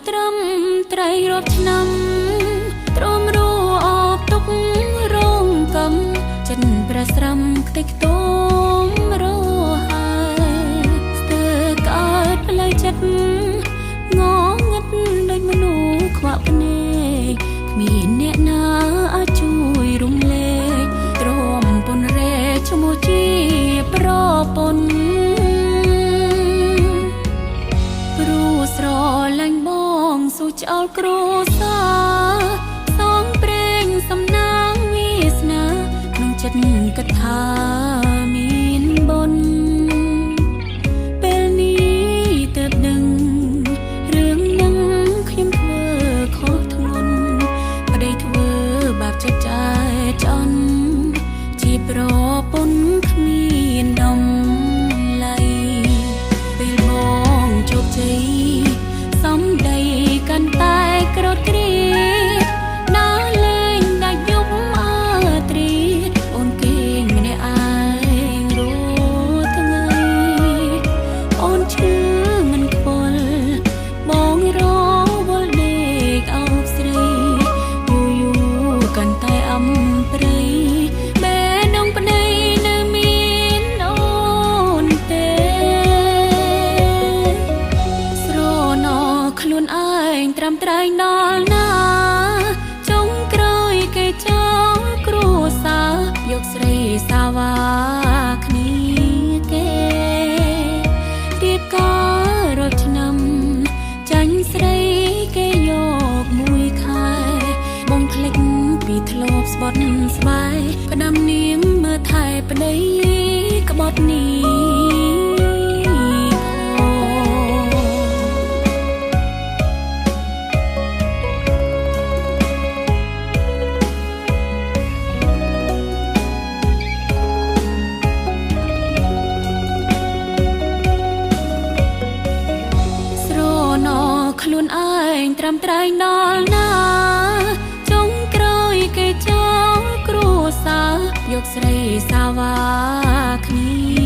ត្រឹមត្រីរាប់ឆ្នាំទ្រាំរអបទុករងកំចិនប្រស្រំខ្ទេចខ្ទុំរហើយស្ទើរកើតផ្លូវចិត្តងងឹតដូចមនុស្សខ្វាក់ភ្នែកគ្មានអ្នកណាអាចជួយរំលែកទ្រាំពនរែឈ្មោះជាប្រពន្ធព្រោះស្រឡាញ់បងស៊ូឆ្អល់គ្រួសារសងព្រេងសំណាងវាសនាក្នុងចិត្តគិតថាមានបុណ្យពេលនេះទើបដឹងរឿងនឹងខ្ញុំធ្វើខុសធ្ងន់ប្តីធ្វើបាបចិត្តចែចន់ជាប្រពន្ធគ្មានដំឡៃពេលបងជោគជ័យសំដីកាន់តែក្រត់គ្រាដើរលេងដាច់យប់អើទ្រីអូនគេងម្នាក់ឯងរួថ្ងៃអូនឈឺមិនខ្វល់បងរវល់ដេកអោបស្រីយូរកាន់តែអំព្រៃបែដងប្តីនៅមានអូនទេស្រណខ្លួនឯងត្រាំត្រែងដល់ណាចុងក្រោយគេចោលគ្រួសារយកស្រីសាវ៉ាគ្នាគេរៀបការរត់ឆ្នាំចាញ់ស្រីគេយកមួយខែបងភ្លេចពីធ្លាប់ស្បត់ស្បាយផ្ដាំនាងមើលថែប្តីក្បត់នេះខ្លួនឯងត្រាំត្រែងដល់ណាចុងក្រោយគេចោលគ្រួសារយកស្រីសាវ៉ាគ្នា